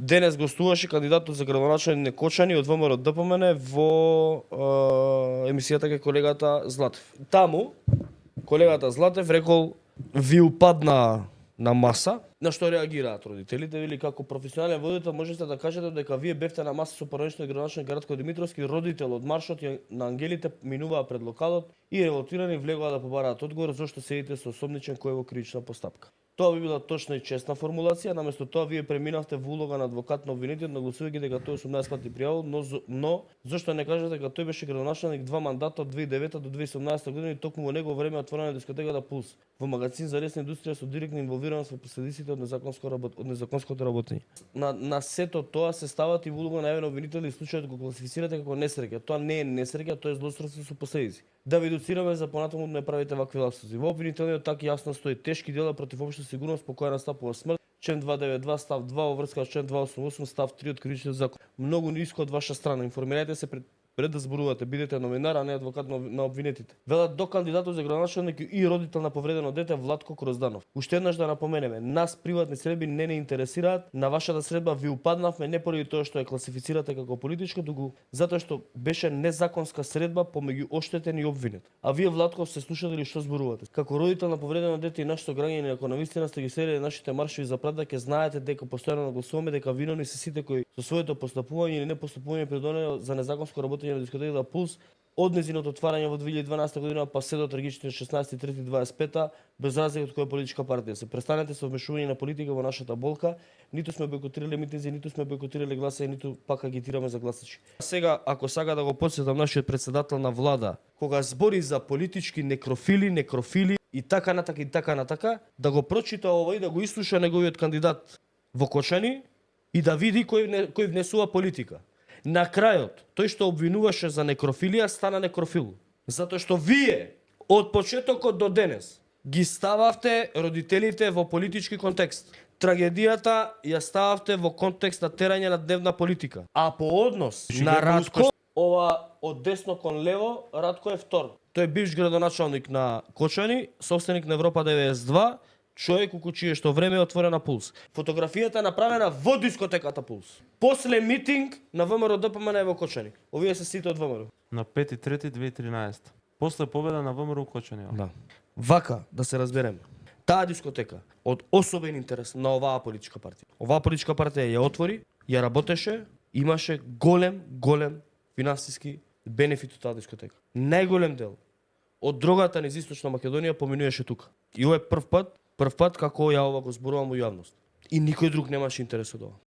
Денес гостуваше кандидатот за градоначалник на Кочани од ВМРО ДПМН во емисијата кај колегата Златев. Таму колегата Златев рекол ви упадна на маса, на што реагираат родителите, вели како професионален водител можете да кажете дека вие бевте на маса со поранешниот градоначалник Ратко Димитровски, родител од маршот на Ангелите минуваа пред локалот и револтирани влегоа да побараат одговор зошто седите со осомничен кој е во кривична постапка. Тоа би била точна и честна формулација, наместо тоа вие преминавте во улога на адвокат на обвинетиот, нагласувајќи дека тој 18 пати пријавил, но зошто не кажете дека тој беше градоначалник 2 мандата од 2009 до 2018 година и токму во негово време отворена дискотеката Пулс во магазин за ресна индустрија со директна инволвираност во последиците од незаконското работење. На сето тоа се стават и во улога на јавен обвинител и случајот го класифицирате како несреќа. Тоа не е несреќа, тоа е злосторство со последици. Да ви доцираме за понатаму да не правите вакви лапсузи. Во обвинителниот так јасно стои тешки дела против општа сигурност по која настапува смрт, член 292 став 2 во врска со член 288 став 3 од Кривичниот закон. Многу ниско од ваша страна. Информирајте се пред да зборувате, бидете номинар, а не адвокат на обвинетите. Велат до кандидатот за градоначалник и родител на повредено дете Владко Крозданов. Уште еднаш да напоменеме, нас приватни средби не интересираат, на вашата средба ви упаднавме не поради тоа што ја класифицирате како политичка, туку затоа што беше незаконска средба помеѓу оштетен и обвинет. А вие Владко се слушате ли што зборувате? Како родител на повредено дете и нашето граѓани, ако навистина сте ги следили нашите маршови за правда, ќе знаете дека постојано нагласуваме дека виновни се сите кои со своето постапување или не постапување придонеле за незаконско работење на дискотеката Пулс од нејзиното отварање во 2012 година па се до трагичниот 16.3.25 без разлика од која политичка партија се. Престанете со вмешување на политика во нашата болка. Ниту сме бойкотирале митинзи, ниту сме бойкотирале гласање, ниту пак агитираме за гласачи. Сега, ако сага да го потсетам нашиот председател на влада, кога збори за политички некрофили и така натака, да го прочита ова и да го изслуша неговиот кандидат во Кочани и да види кој внесува политика. На крајот, тој што обвинуваше за некрофилија стана некрофил. Затоа што вие од почетокот до денес ги стававте родителите во политички контекст. Трагедијата ја стававте во контекст на терање на дневна политика. А по однос на Ратко, ова од десно кон лево, Ратко е втор. Тој е бивш градоначалник на Кочани, собственик на Европа 92, човек у чие што време е отворена Пулс. Фотографијата е направена во дискотеката Пулс. После митинг на ВМРО ДПМН во Кочани. Овие се сите од ВМРО. На 5.3.2013. После победа на ВМРО Кочани. Да. Вака, да се разбереме. Таа дискотека од особен интерес на оваа политичка партија. Оваа политичка партија ја отвори, ја работеше, имаше голем финансиски бенефит од таа дискотека. Најголем дел од дрогата низ Источна Македонија поминуваше тука. И ова е прв пат како ја ова го зборувам во јавност. И никој друг немаше интерес од ова.